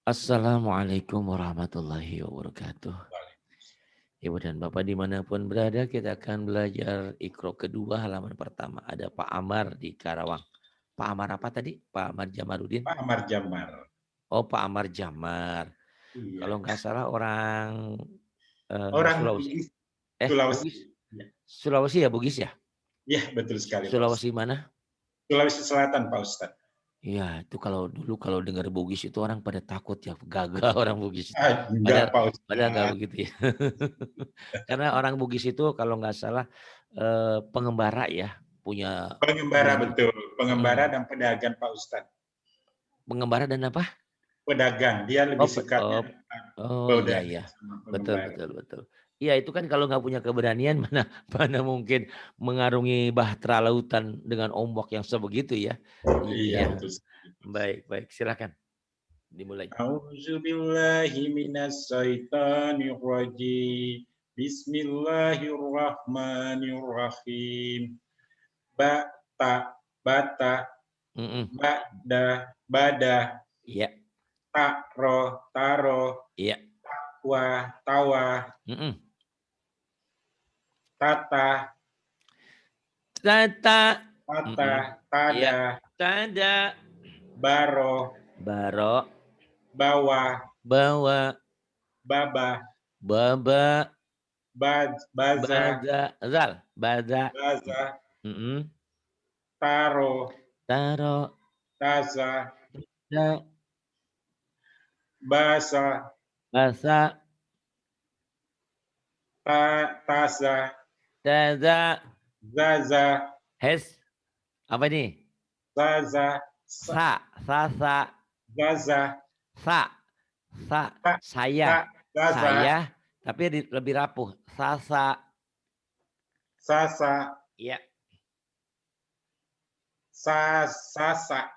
Assalamualaikum warahmatullahi wabarakatuh. Ibu dan Bapak dimanapun berada, kita akan belajar Iqra kedua halaman pertama. Ada Pak Amar di Karawang. Pak Amar apa tadi? Pak Amar Jamarudin? Pak Amar Jamar. Oh, Pak Amar Jamar. Iya. Kalau nggak salah orang Orang Sulawesi. Bugis, Sulawesi. Bugis. Iya, Sulawesi ya, Bugis ya? ya, betul sekali Pak Sulawesi Ustadz. mana? Sulawesi Selatan Pak Ustadz. Iya, itu kalau dulu kalau dengar Bugis itu orang pada takut ya, gagah orang Bugis itu. Enggak Padahal Pak padahal nggak Ustadz. begitu ya. Karena orang Bugis itu kalau nggak salah pengembara ya, punya Pengembara punya betul. Pengembara mhm, dan pedagang Pak Ustadz. pengembara dan apa? Pedagang. Dia lebih Oh, sukanya oh iya pedagang iya. sama Betul pengembara. betul betul. Iya itu kan kalau nggak punya keberanian mana mana mungkin mengarungi bahtera lautan dengan ombak yang sebegitu ya. Iya, Iya. betul sekali Pak Baik Ustadz. baik silakan dimulai. A'udzu billahi minas syaitonir rajim. Bismillahirrahmanirrahim. Bata, bata, Mhm. bada, bada, Iya taro, taro, iya. wa, tawa, Mhm. tata, Tata. tata, Mhm. Iya. tada, Tada. baro, Baro. bawa, Bawa. baba, Baba. baza, Baza. Zal. Baza. baza, Mhm. taro, Taro. taza, Da. basa, Basa. taza, Taza. zaza, Hes. Apa nih? zaza, Sa. Sasa. zaza, Sa. Sa. ta, Saya. ta, zaza, Saya. Tapi lebih rapuh. Sasa. sasa, Iya. sasa,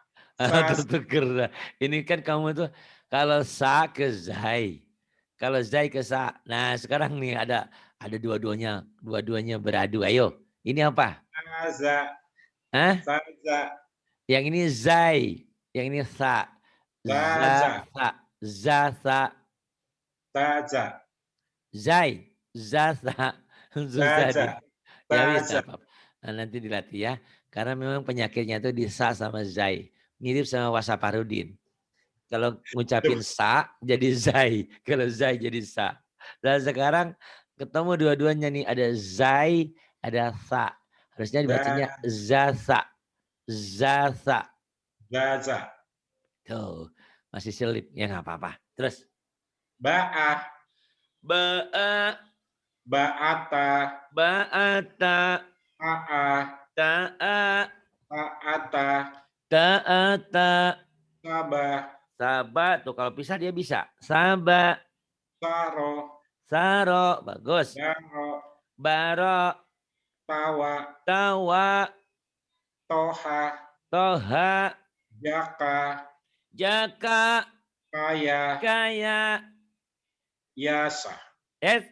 Aduh sas, tuker dah. Ini kan kamu tuh kalau sa ke zai. Kalau zai ke sa. Nah sekarang nih ada dua-duanya. Dua-duanya beradu. Ayo. Ini apa? saza, Hah? saza, Yang ini zai. Yang ini sa. Za zaza, sa. Za sa. zaza, Zai. Za sa. Susah zaza, dia. Ya zaza. bisa Pak. Nah, nanti dilatih ya. Karena memang penyakitnya itu di sa sama zai. Mirip sama Wasaparudin. Kalau ngucapin sa jadi zai, kalau zai jadi sa. Dan sekarang ketemu dua-duanya nih, ada zai, ada sa. Harusnya dibacanya Zaza, zasa, zasa. zaza, Tuh, masih selip, ya nggak apa-apa. Terus, ba'a, ba'a, ba'ata, ba'ata, ta'a, ta'a, ta'ata, ta'ata, sabah, sabah. Tuh kalau pisah dia bisa. Sabah, saro, saro, bagus. daro, Baro, tawa, tawa, toha, toha, jaka, jaka, kaya, kaya, yasa, es.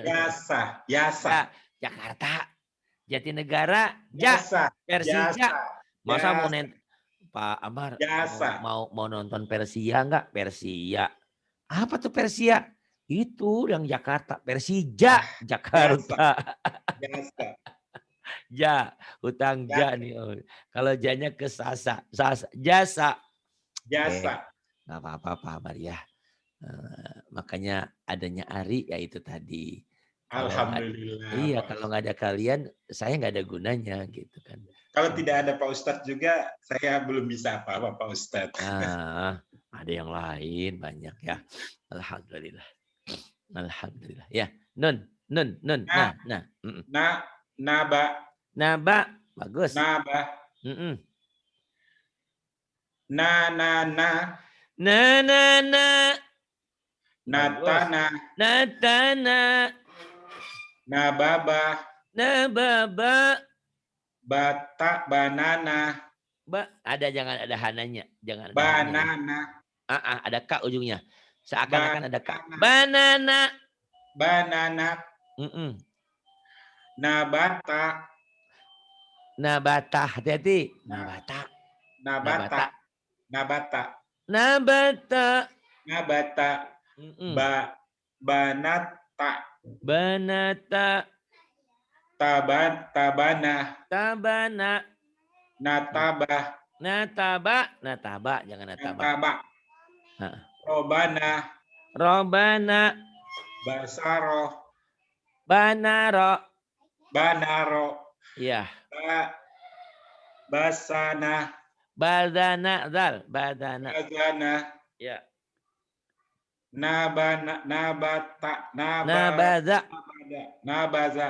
yasa, yasa, Ja, Jakarta, Jatinegara, ja, yasa, Persija. yasa, Masa mau yasa, Pak Amar mau yasa, mau mau nonton Persia enggak? Persia. Apa tuh Persia? Itu yang Jakarta, Persija ah, yasa, Jakarta. yasa, Ja, hutang ja yasa, nih. Oh. Kalau janya ke sasa, sasa, jasa. Oke, yasa. nggak apa-apa Pak Amar ya. Makanya adanya Ari ya itu tadi. Kalau nggak Alhamdulillah iya Pak kalau nggak Ustadz. ada kalian, saya nggak ada gunanya gitu kan. Kalau tidak Mhm. ada Pak Ustadz juga, saya belum bisa apa-apa Pak Ustadz. Ah, ada yang lain banyak ya. Alhamdulillah. Alhamdulillah. Ya, nun, nun, nun. Nah, Nah. Mhm. na, naba, Naba, bagus. naba, Mhm. na, Na, bagus. natana, Natana, nababa, nababa, banana, ada jangan ada hananya, jangan ada hananya. banana, Ada K ujungnya. Seakan-akan ada K. banana, Banana. banana, Mhm. nabata, Nabata, hati-hati. Nabata. nabata, Nabata. nabata, Nabata. Nabata. Banata. Banata. Tabana. Tabana. Nataba. Nataba. Nataba. Jangan nataba. Nataba. Robana. Robana. Basaro. Banaro. Banaro. Iya. Basana. Badana. Zal. Badana. Bazana. Ya. Nabata. Nabaza. Nabaza.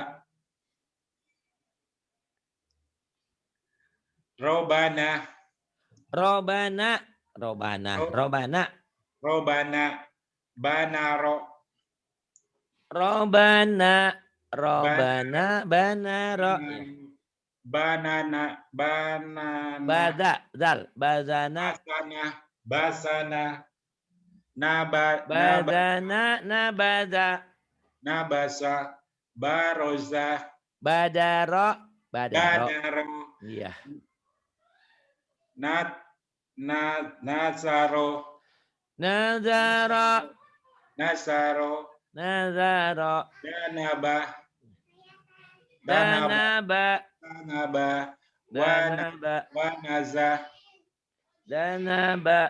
Robana. Robana. Robana. Robana. Robana. Banaro. Robana. Robana. Banaro. Ya. Banana. Bada. Zal. Bazana. Basana. Basana. Badana. Nabaza. Nabasa. Baroza. Badaro. Badaro. Badaro. Iya. Nazaro. Nazaro. Nazaro. Nazaro. Danaba. Danaba. Danaba. Danaba. Wanaza. Danaba.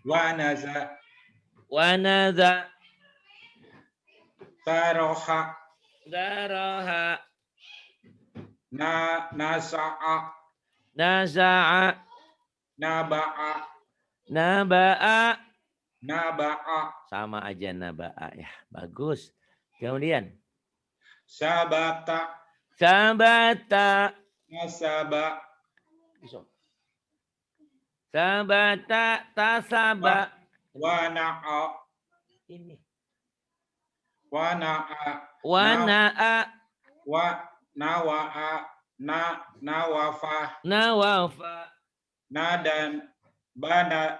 Wanaza. Wanaza. Taroha. Daroha. Nasa'a. Naza'a. Naba'a. Naba'a. Naba'a. Sama aja naba'a ya. Bagus. Kemudian. Sabata. Sabata. Nasaba. Sabata. Tasaba. Wana'a. Ini. Wana'a. Wana'a. Nawa'a. Nawafa. Nawafa. Nadan. Badana.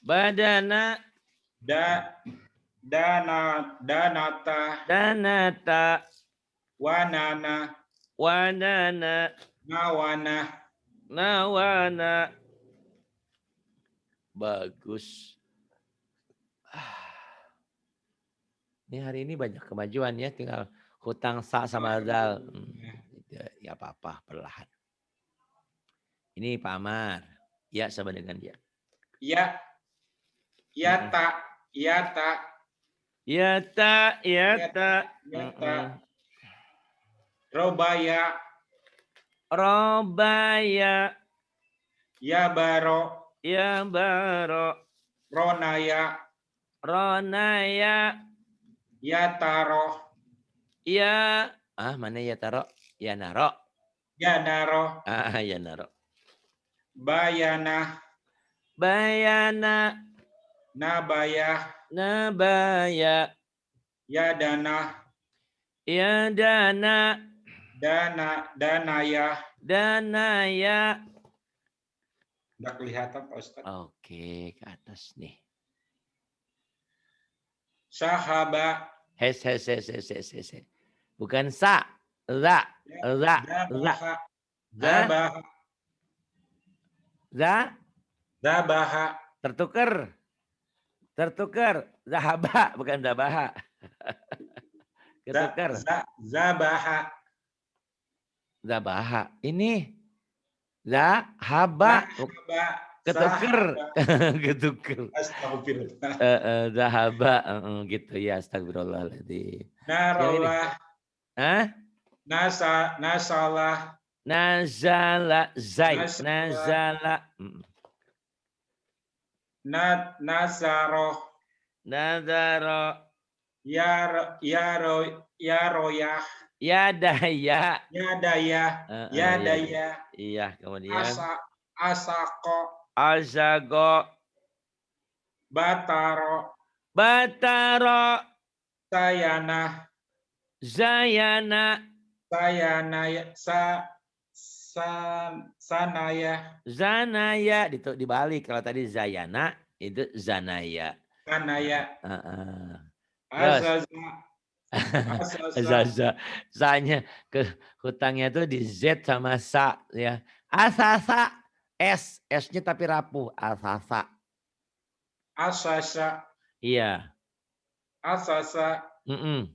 Badana. Danata. Danata. Wanana. Wanana. Nawana. Nawana. Bagus. Ini hari ini banyak kemajuan ya. Tinggal hutang sa sama dal. Ya apa-apa perlahan. Ini Pak Amar. Ya sama dengan dia. Ya. Yata. Yata. Yata. Yata. Yata. Robaya. Robaya. Yabaro. Yabaro. Ronaya. Ronaya. Yataro. Ya. Mana ya taro? Ya naro. Yanaro. Ya naro. Bayana. Bayana. Nabaya. Nabaya. Yadana. Yadana. Danaya. Danaya. Nggak kelihatan Pak Ustaz. Oke, ke atas nih. Sahaba. Hes. Bukan sa. Za. Zabaha. Zabaha. Tertukar. Zahaba. Bukan zabaha. Ketukar. Zabaha. Zabaha. Ini. Zahaba. Ketukar. Ketukar. Astagfirullah. Zahaba. Gitu ya. Astagfirullahaladzim. Narolah. Nasalah. Nazala. Zai. Nazala. Nazaro. Nazaro. Yaroyah. Yadaya. Yadaya. Iya, kemudian. Asako. Azago. Bataro. Sayana. Zayana. Sanaya. Zanaya. Dibalik. Kalau tadi Zayana, itu Zanaya. Sanaya. Azaza. Sa-nya hutangnya tuh di Z sama sa ya. Asasa. S-nya tapi rapuh. Asasa. Asasa. Iya. Asasa. Mm-mm.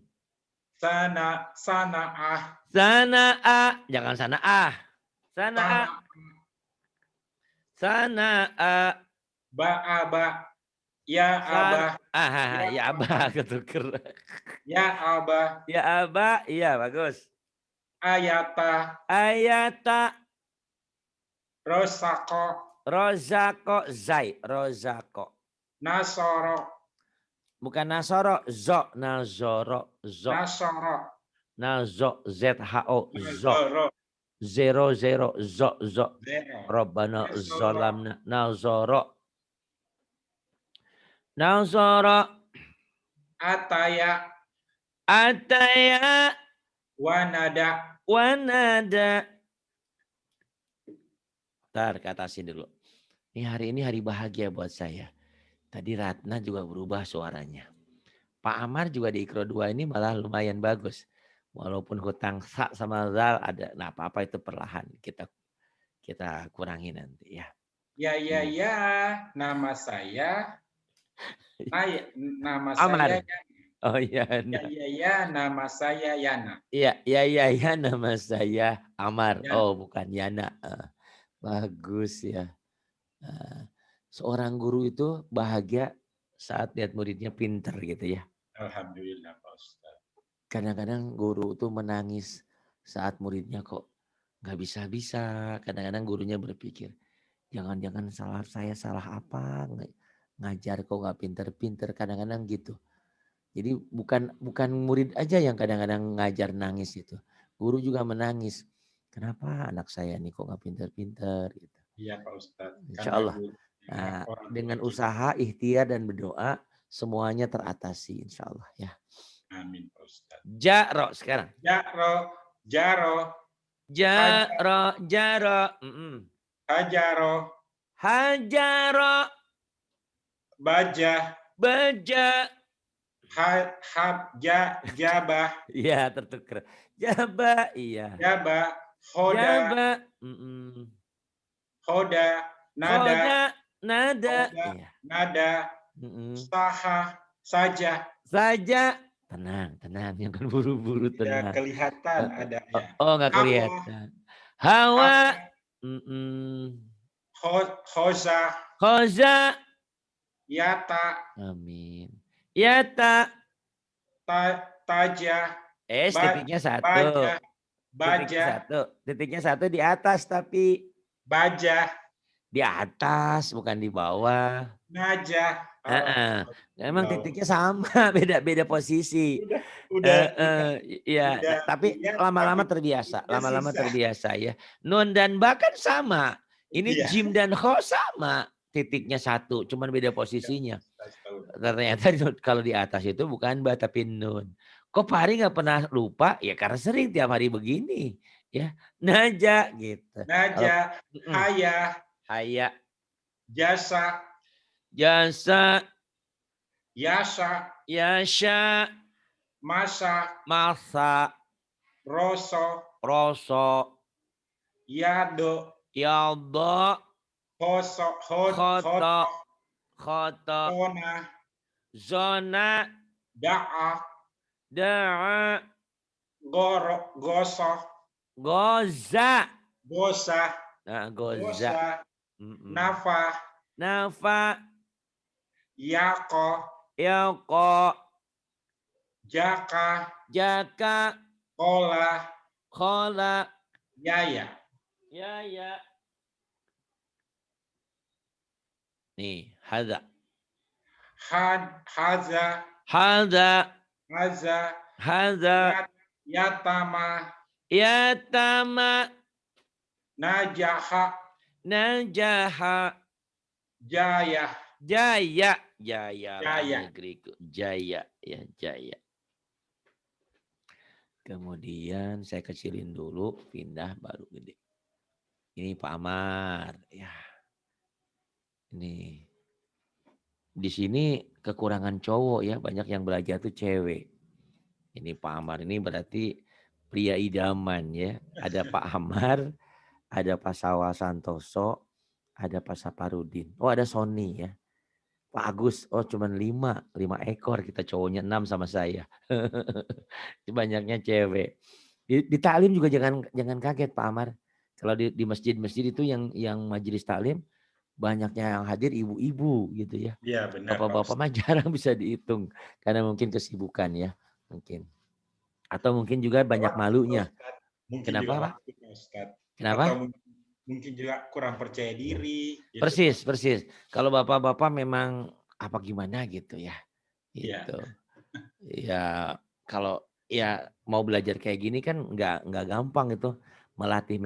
Sana'ah. Sana'a. Jangan sana'ah. Sana'a. Sana. Sana'a. Ba'aba. Ya abah. Ya Ya abah abah. ketuker. Ya abah. Ya abah. Iya bagus. Ayata. Ayata. Rosako. Rozako. Zai. Rozako. Nasoro. Bukan Nasoro. Zo. Nazoro. Zo. Nasoro. Nazo. Z-H-O. Zo. Nazoro. Zero. Zero. Zo. Zo. Zero. Rabbana Nasoro. zalamna. Nazoro. Nazoro. Ataya. Ataya. Wanada. Wanada. Ntar ke atasin dulu. Hari ini hari bahagia buat saya. Tadi Ratna juga berubah suaranya. Pak Amar juga di Ikro 2 ini malah lumayan bagus. Walaupun hutang sa sama zal ada. Nah apa-apa itu perlahan. Kita kurangi nanti ya. Ya. Nama saya. Nama Amar. saya. Oh iya. Ya. Nama saya Yana. Iya. Nama saya Amar. Ya. Oh bukan Yana. Bagus ya. Seorang guru itu bahagia saat lihat muridnya pinter gitu ya. Alhamdulillah Pak Ustaz. Kadang-kadang guru itu menangis saat muridnya kok nggak bisa-bisa. Kadang-kadang gurunya berpikir, jangan-jangan saya salah apa? Ngajar kok nggak pinter-pinter. Kadang-kadang gitu. Jadi bukan murid aja yang kadang-kadang ngajar nangis itu. Guru juga menangis. Kenapa anak saya nih kok nggak pinter-pinter gitu. Iya Pak Ustaz. Insya Allah. Nah, dengan usaha, ikhtiar dan berdoa semuanya teratasi insya Allah ya. Amin Pak Ustaz. Jaro sekarang. Jaro. Jaro. Hajaro. Baja. Jabah. Iya tertukar. Jabah iya. Jabah. Hoda. Nada. Iya. Nada. Saha. Saja. Tenang. Yang kan buru-buru tenang. Tidak kelihatan adanya. Oh nggak kelihatan. Hawa. Khoza. Yata. Amin. Yata. Taja. Titiknya satu. Baja. Titiknya satu di atas tapi. Baja. Di atas bukan di bawah. Naja. Emang titiknya sama, beda posisi. Udah. Tapi lama-lama terbiasa. Ya. Nun dan ba kan sama. Ini jim dan kho sama. Titiknya satu, cuman beda posisinya. Ternyata kalau di atas itu bukan ba tapi nun. Kok Pak Hari nggak pernah lupa? Ya karena sering tiap hari begini. Ya, naja gitu. Naja. Haya. Jasa. Yasha. Masa. Roso. Yado. Khoto. Zona. Da'a. Goza. Nah, goza. Nafa. Yako. Jaka. Kola. Yaya. Nih, hadza. Yatama. Najaha. Jaya. Negeriku. Jaya. Kemudian saya kecilin dulu, pindah baru gede. Ini Pak Amar, ya. Ini di sini kekurangan cowok ya, banyak yang belajar tuh cewek. Ini Pak Amar ini berarti pria idaman ya. Ada Pak Amar, ada Pak Sawa Santoso, Ada Pak Saparudin. Oh ada Sony ya. Pak Agus, oh cuman 5 ekor kita cowoknya 6 sama saya. Banyaknya cewek. Di taklim juga jangan kaget Pak Amar. Kalau di masjid-masjid itu yang majelis taklim banyaknya yang hadir ibu-ibu gitu ya. Iya benar Pak Bapak-bapak Ustadz. mah jarang bisa dihitung karena mungkin kesibukan ya, mungkin. Atau mungkin juga Juga banyak waktu, Pak malunya. Ustadz. Mungkin juga Kenapa Pak? waktu Pak Ustadz. Atau Kenapa? mungkin juga kurang percaya diri gitu Pak. Persis. Kalau bapak-bapak memang apa gimana gitu ya. Iya. Gitu. Ya kalau ya mau belajar kayak gini kan nggak gampang itu melatih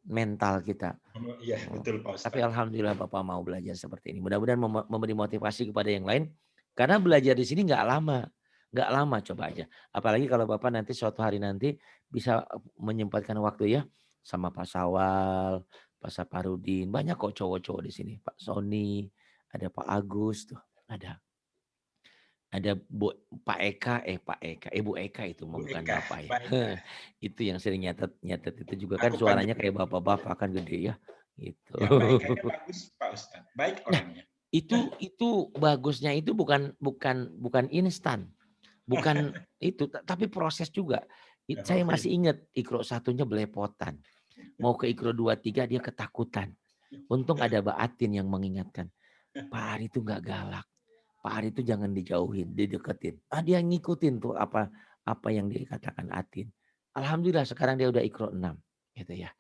mental kita. Iya betul Pak Tapi Ustadz. alhamdulillah Bapak mau belajar seperti ini. Mudah-mudahan memberi motivasi kepada yang lain. Karena belajar di sini nggak lama. Nggak lama coba aja. Apalagi kalau Bapak nanti suatu hari nanti bisa menyempatkan waktu ya. Sama Pak Sawal, Pak Saparudin. Banyak kok cowok-cowok di sini. Pak Sony, ada Pak Agus tuh. Ada Pak Eka, Bu Eka itu mah Bu bukan Eka, Bapak ya. Pak Eka. Itu yang sering nyatet itu juga kan Aku suaranya panggil kayak bapak-bapak kan gede ya. Gitu. ya Pak Eka bagus Pak Ustadz. Baik Nah, orangnya. itu bagusnya itu bukan instan. Bukan itu, tapi proses juga. Saya Oh, masih ingat Iqro satunya belepotan. Mau ke Iqro 2, 3 dia ketakutan. Untung ada Mbak Atin yang mengingatkan. Pak Ari itu nggak galak. Pak Ari itu jangan dijauhin, dideketin. Dia ngikutin tuh apa yang dikatakan Atin. Alhamdulillah sekarang dia udah Iqro 6 gitu ya.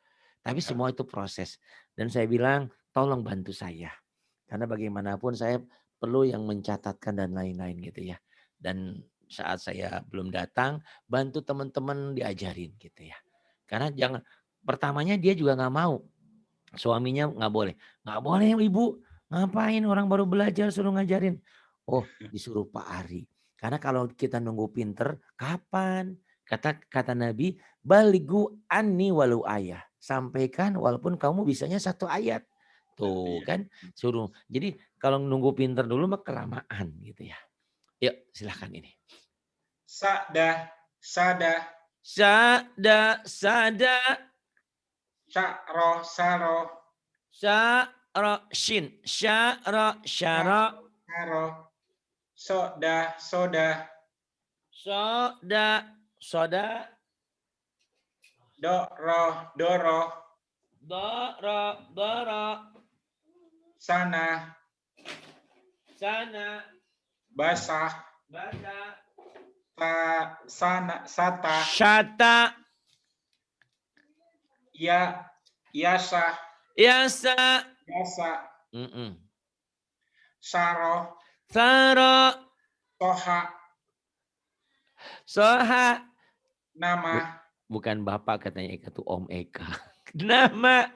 Tapi semua itu proses. Dan saya bilang tolong bantu saya. Karena bagaimanapun saya perlu yang mencatatkan dan lain-lain gitu ya. Dan saat saya belum datang, bantu teman-teman diajarin gitu ya. Karena pertamanya dia juga nggak mau. Suaminya nggak boleh. Nggak boleh ibu, ngapain orang baru belajar suruh ngajarin. Oh disuruh Pak Ari. Karena kalau kita nunggu pinter, kapan? Kata Nabi, baligu anni walau ayah. Sampaikan walaupun kamu bisanya 1 ayat. Tuh iya. kan suruh. Jadi kalau nunggu pinter dulu mah kelamaan gitu ya. Yuk silahkan ini. Sada, Sada. syaro, saro, Syara. saro, soda, Soda. doro, Doro. sana, Sana. basah, Baca. sata, Syata. yasa, Yasa. saro, Saro. toha, Soha. nama, Bukan bapak katanya Eka tuh Om Eka. Nama.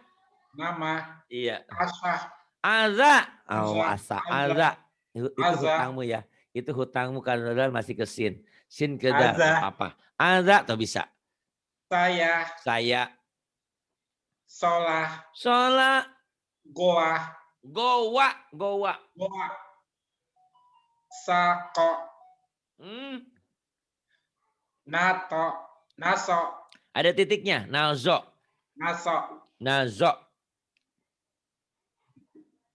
Iya. asah, Aza. aza, Itu aza, hutangmu ya. Itu hutangmu karena masih ke sin. Sin ke dal. aza, Apa? Aza tuh bisa. saya, Saya. solah, Sola. goa, Goa. sako, Hmm. naso, Ada titiknya. Nazo.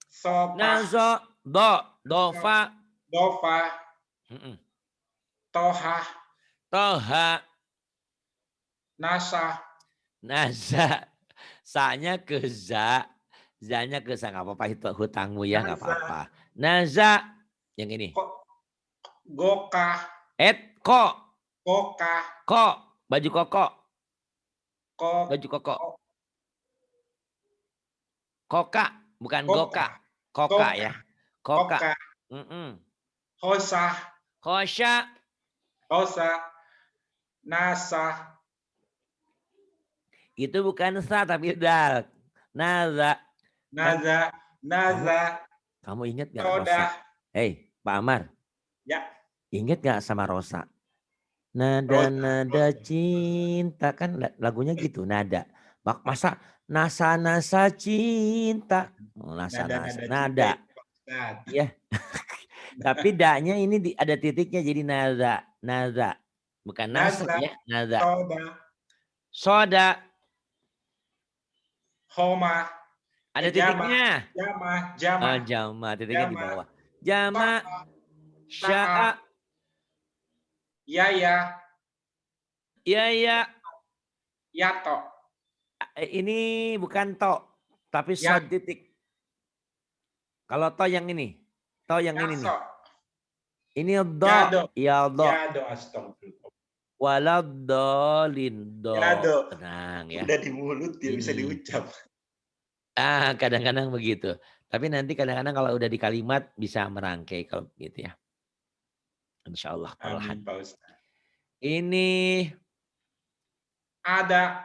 sopa, Nazo. Dofa. dofa, toha, nasa, Naza. Sa-nya ke za. Za-nya ke sa. Gak apa-apa itu hutangmu ya. Gak apa-apa. Naza. Yang ini. goka, Koka. Baju koko. Koka. Bukan goka. Koka ya. Koka. hosa, Kosya. nasa, Itu bukan sa tapi dal. Naza. naza, Kamu ingat gak soda. Rosa? Hei Pak Amar. Ya. Ingat gak sama Rosa? Rosa. Nada cinta. Kan lagunya gitu. Nada. Masa nasa cinta. Nada. Ya. Tapi da-nya ini ada titiknya jadi nada. Bukan nasa ya. Nada. Soda. Homa. Ada Jama, titiknya. jama, Jama, titiknya di jama, bawah. Jama, ta'a, sya'a, yaya, ya. yato, Ini bukan to, tapi ya, sod titik. Kalau to yang ini. To yang ini nih. yaso, Ini do, yado, ya do. yado, astagfirullah. Waladolin do. Yado. Tenang ya. Udah di mulut dia bisa diucap. Kadang-kadang begitu. Tapi nanti kadang-kadang kalau udah di kalimat bisa merangkai kalau gitu ya. Insya Allah perlahan. Amin, Pak Ustaz. Ini Ada,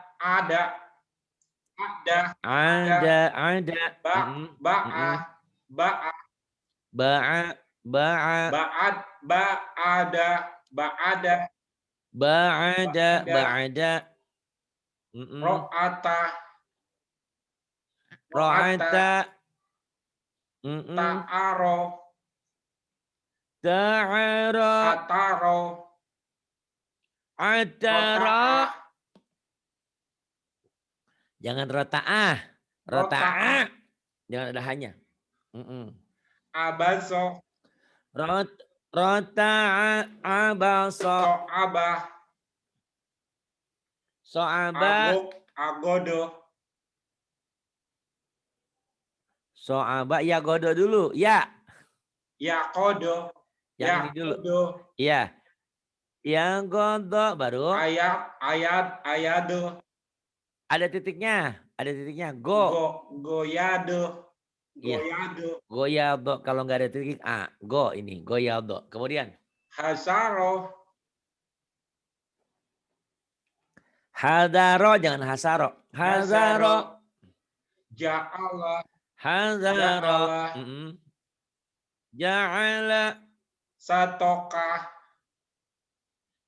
ba'a, ba'a, ba'a, ba'ad, ba'ada, ba'ada, ba'ada, ro'ata, ro'ata, ta'aro, ta'ara, ataro, atara. rota'ah, Jangan rota'ah. Rota'ah. Jangan ada hanya. abaso, Rota'a abaso. so'abah, So'aba. agodo, So'aba. Ya godo dulu. Ya. yakodo, Yang ini dulu. Ya. Yang godo baru. ayado. Ada titiknya. Ada titiknya. Go. Goyado. Goyado. Kalau nggak ada titik A. Go ini. Goyado. Kemudian. Hasaro. Hadaro. Jangan hasaro. Hadaro. Ja'ala. Hadaro. Ja'ala. Satoka.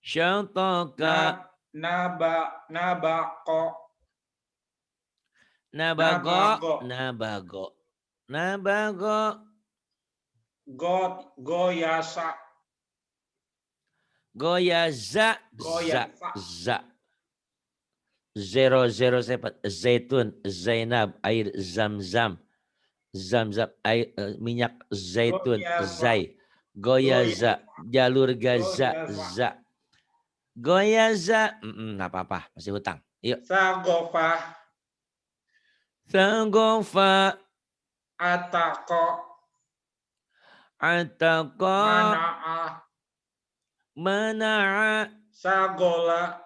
Syatoka. Nabako. Nabago. Goyasa. Goyaza. Za. 007. Zaitun. Zainab. Air zam-zam. Zam-zam. Air, minyak zaitun. Zai. Goyaza. Jalur Gaza. Za. Goyaza. Nggak apa-apa. Masih hutang. Yuk. Sagofa. Atako. Mana'a. Sagola.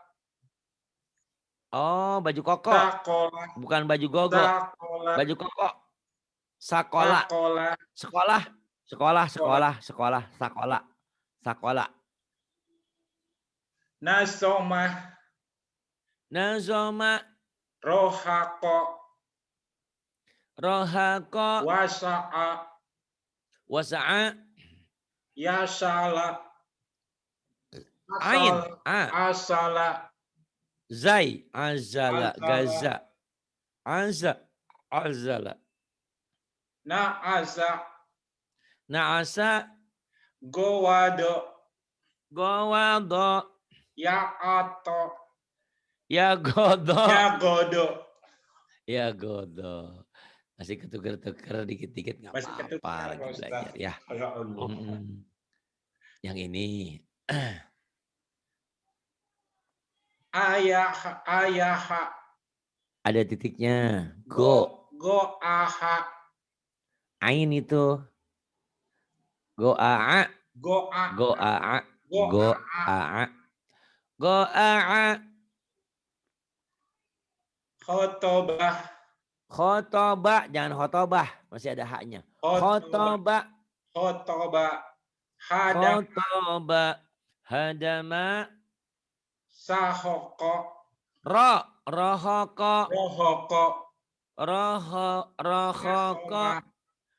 Oh, baju koko. Sakola. Bukan baju gogo. Sakola. Baju koko. Sakola. Sakola. Nazoma. Rohako. Wasa'a. Yasala. Ain. Asala. Zai. Azala. Gaza. Azala. Na'asa. Gowado. Ya'ato. Yagodo. Masih ketuker-tuker dikit-dikit nggak apa-apa lagi belajar ya. Yang ini. Ayaha. Ada titiknya. Aha. Ain itu. Go'a. Khotobah. Jangan khotobah. Masih ada haknya. Khotobah. Hadama. Sahoko. Rohoko.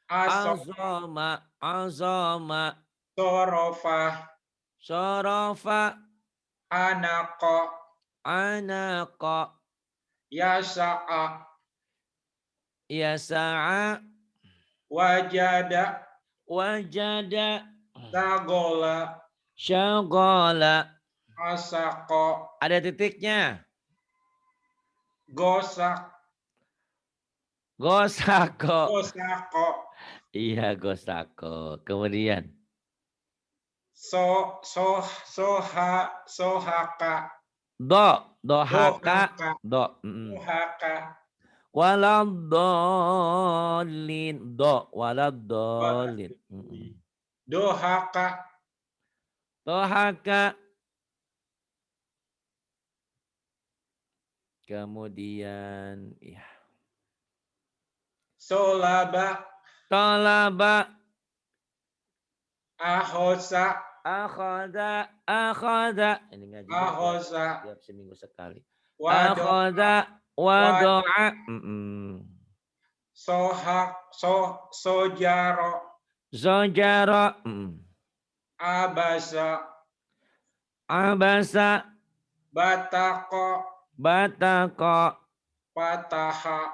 Azoma. Sorofa. Anako. Yasa'a. Wajada. Syagola. Asako. Ada titiknya. Gosak. Gosako. Gosako. Iya, Gosako. Kemudian Sohaka. dohaka, Dohaka. do. Dohaka. Waladolin, waladolin. Dohaka. Dohaka. Kemudian, ya. Solaba. Tolaba. Ahosa. Akhada. Ini ngajinya Ahosa. tiap seminggu sekali. Wado. Akhada wadoa. Sojaro. Zojaro. Abasa. Abasa. Batako. Batako. Pataha.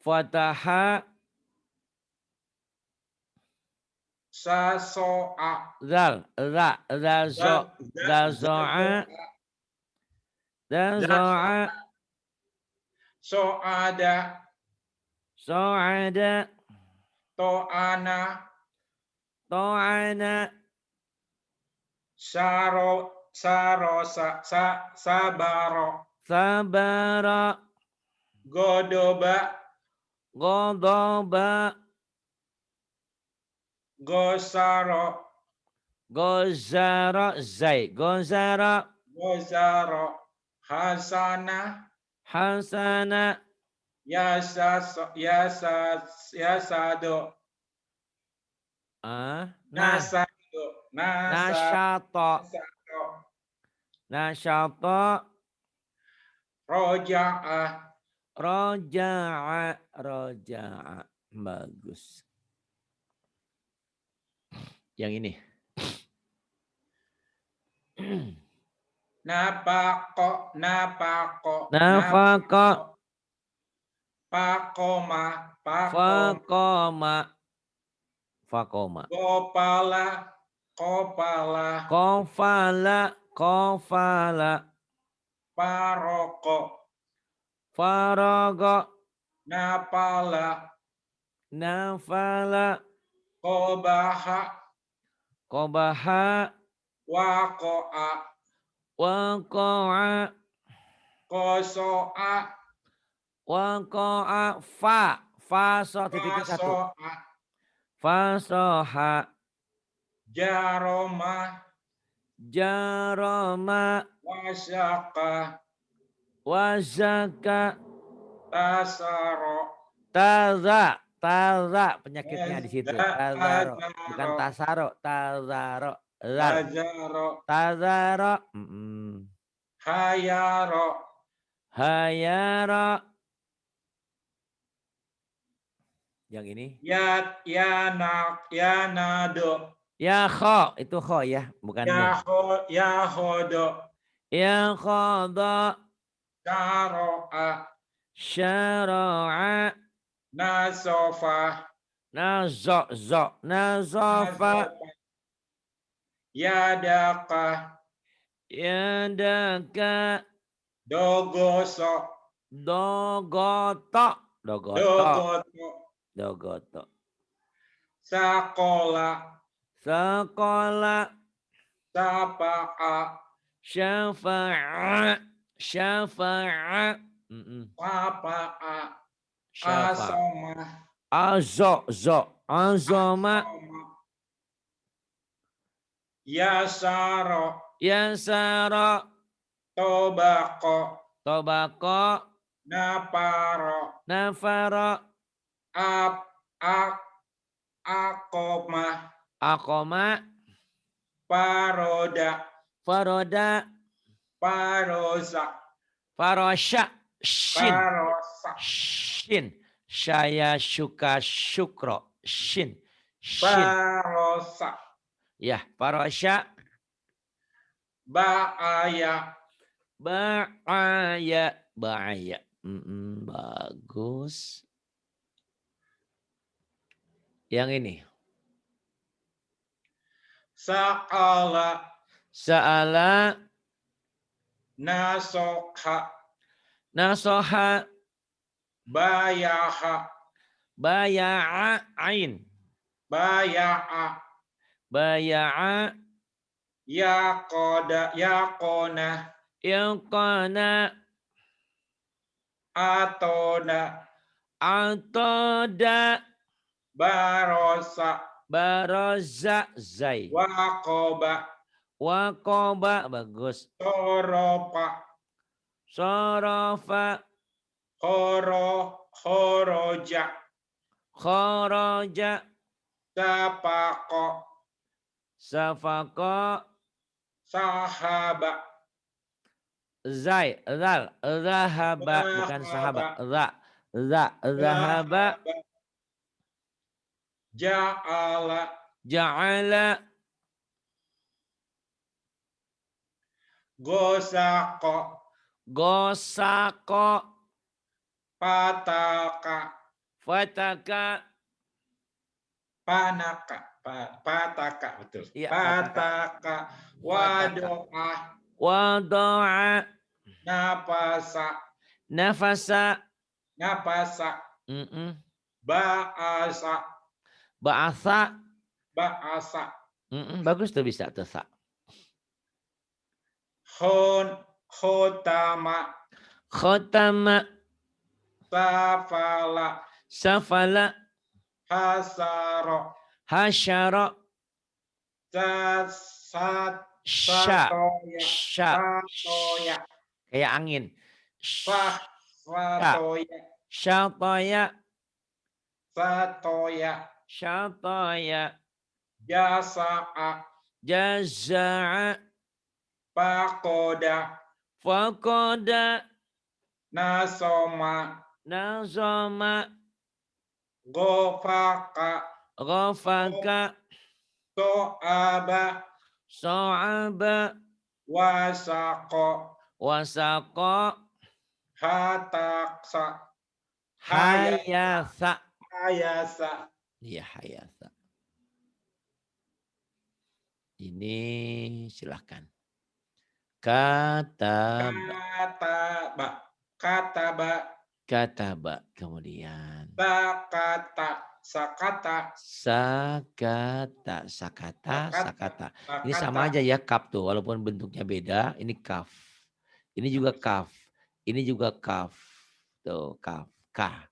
Fataha. Sasoa. Zazoa. Soada. Soada. Toana. To'ana. Sabaro. Sabara. Godoba. Godoba. Gosaro. Gozara. Gozara. Gozaro. Hasana. Hasana. Yasado. Nasado. Nasyato. Nasyato. Roja'a. Roja'a. Bagus. Yang ini. Napako. Nafako. Pakoma. Fakoma. Kofala. Paroko. Farago. Nafala. Kobaha. Wako'a. Waqa'a. Koso'a. Waqa'a. Fa titik satu. Fasoha. Jaroma. Wazaka. Tasaro. Taza penyakitnya di situ. Tazaro. Bukan tasaro. Tazaro. Tazaro. Hayaro. Yang ini. Yanado. Ya kho. Itu kho ya. Bukan Yahodo. Ya khodo. Syara'a. Nasofa. Nazofa. Yadaka. Dogoso. Dogoto. Sakola. Sapa'a. Syafa'a. Papa'a. Azoma. Yasaro. Tobako. Nafaro. Akoma. Faroda. Farosha. Shin. Saya syuka syukro. Shin. Ya, farosha. Ba'aya. Bagus. Yang ini. Sa'ala. Nasoha. Baya'a ain. Baya'a. Baya'a Yaqona. yaqana Atona. atoda Barosa. baroza zai. Waqoba. Waqoba bagus. Soropa. Sorofa Khoroja. kharaja Sapako. safaqa Sahaba. zai zal zahaba bukan sahabat zahaba Zahaba. Ja'ala. ja'ala Gosako. gosako Pataka. fataka Panaka. Pataka. Betul. iya Pataka. Wadoa. wada'a Napasa. nafasa Napasa. Ba'asa. ba'atha Ba'asa. bagus tuh bisa tuh sa. Khotama. Khotama Safala. safala Hasaro. hasyara sya Satoya. sya Satoya. kayak angin Satoya. syataya Satoya. syataya Jasa'a. jaza'a Pakoda. faqada Nasoma. nazama Gofaka. ghafaka So'aba. so'aba Wasako. wasaqa Hataksa. hayasa Hayasa. iya hayasa ini silahkan Kataba. kataba kemudian Sakata. sakata ini sama aja ya kaf tuh walaupun bentuknya beda ini kaf ini juga kaf tuh kaf ka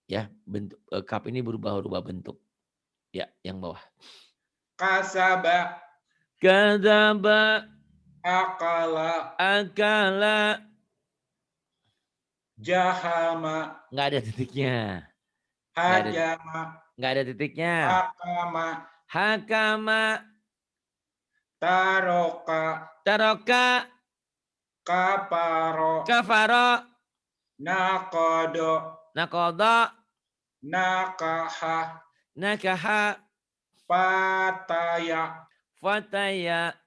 ya bentuk kaf ini berubah bentuk ya yang bawah Kasaba. kadzaba Akala. akala Jahama. nggak ada titiknya Hajama. nggak ada titiknya Hakama. hakama Taroka. taroka Kaparo. kafaro Nakodo. nakoda Nakaha. nakaha Pataya. fataya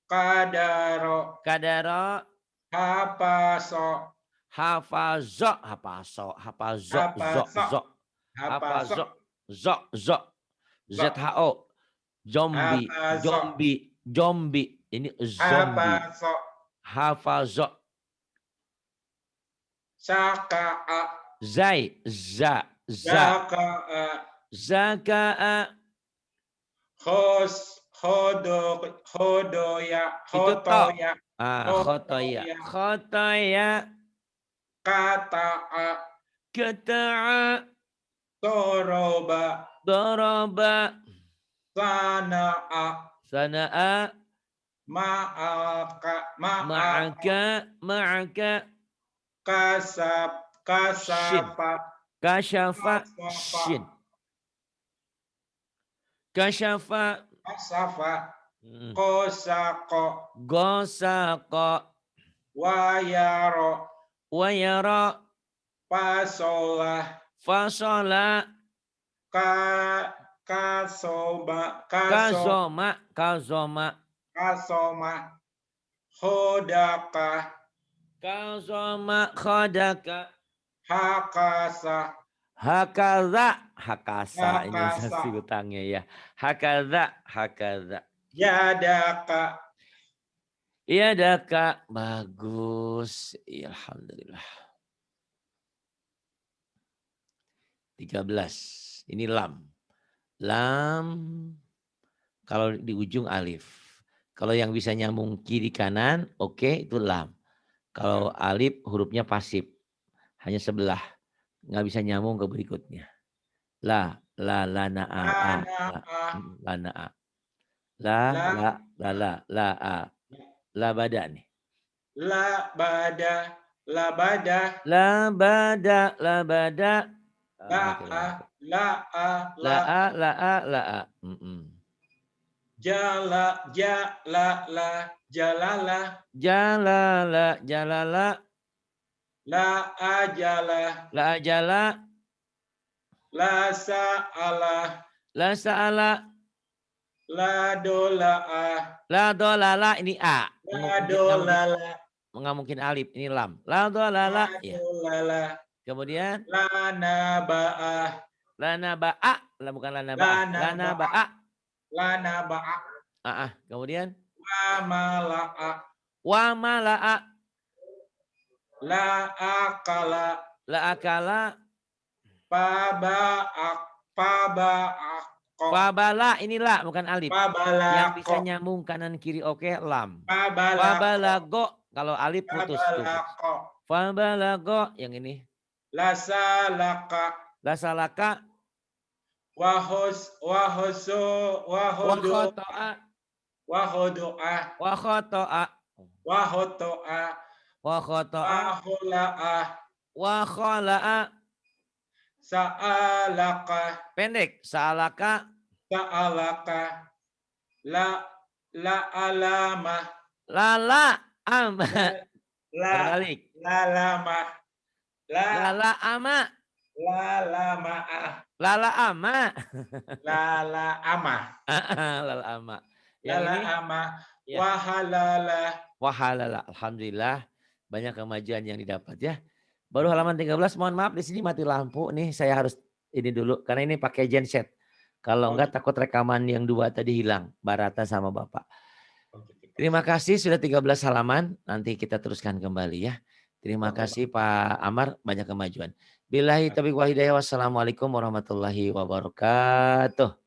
Kadaro. kadaro Hapaso. hafazo Hapaso. zho zombie ini zombie Hapaso. hafazo Saka'a. Zaka'a. zakaa Hodoya. itu to Hotoya. khotoya Kata'a. keta'a Toroba. doroba Sana'a. sana'a Ma'aka. ma'aka Kasapa. kasyafa shin kasyafa Kasafa. Kosako. gosako Wayaro. wayara Pasola. fasola Kasoma. kazoma Hodaka. kazoma khodaka Hakasa. hakasa ini Hakasa. sasi utangnya ya hakaza Yadaka. iya daka bagus alhamdulillah 13. Ini lam. Lam kalau di ujung alif. Kalau yang bisa nyambung kiri kanan, oke, itu lam. Kalau alif hurufnya pasif. Hanya sebelah. Nggak bisa nyambung ke berikutnya. La, na, a, La, a, na, la, a. la, na, a. La, La, la, a. La bada nih. la, bada. La, bada. La bada, la bada. La, Mati a. lampu. La, a. La La. a, la a, la a. Jala, ja, la. Jalala. Jalala, jalala. La, ajala. La ajala. La, sa'ala. La sa'ala. La, dola'a. La dolala ini a. La, Nggak mungkin, dolala. nggak mungkin alif. Ini lam. La dolala. La, Ya. dolala. Kemudian. La, naba'ah. Lana ba'a. Lah bukan lana ba'a. La, Lana naba'ah. ba'a. La, naba'ah. Kemudian. Wa, mala'a. Wa mala'a. La, akala. La akala. Paba'ak. Paba'ak. Fabala inilah bukan alif. Yang bisa Pabalako. nyambung kanan kiri oke lam. Pabalako. Fabalago kalau alif putus tuh. Pabalako. Fabalago yang ini. Lasalaka. Lasalaka. Wahoso. Wahodo. Wakhoto'a. Wahodoa. Wakhoto'a. Wahotoa. Wakhoto'a. Wahola'a. Wakhola'a. Sa'alaka. Pendek. Sa'alaka. Sa'alaka. La alama. Lala ama. Berbalik. Lalama. Lala ama. Lalama'ah. Lala ama. Lala ama. Lala ama. Yang Lala ini. ama. Ya. Wahalala. Wahalala. Alhamdulillah banyak kemajuan yang didapat ya. Baru halaman 13, mohon maaf di sini mati lampu nih, saya harus ini dulu karena ini pakai genset. Kalau enggak takut rekaman yang 2 tadi hilang, Barata sama Bapak. Terima kasih sudah 13 halaman, nanti kita teruskan kembali ya. Terima kasih Pak Amar, banyak kemajuan. Billahi taufiq wal hidayah, wassalamualaikum warahmatullahi wabarakatuh.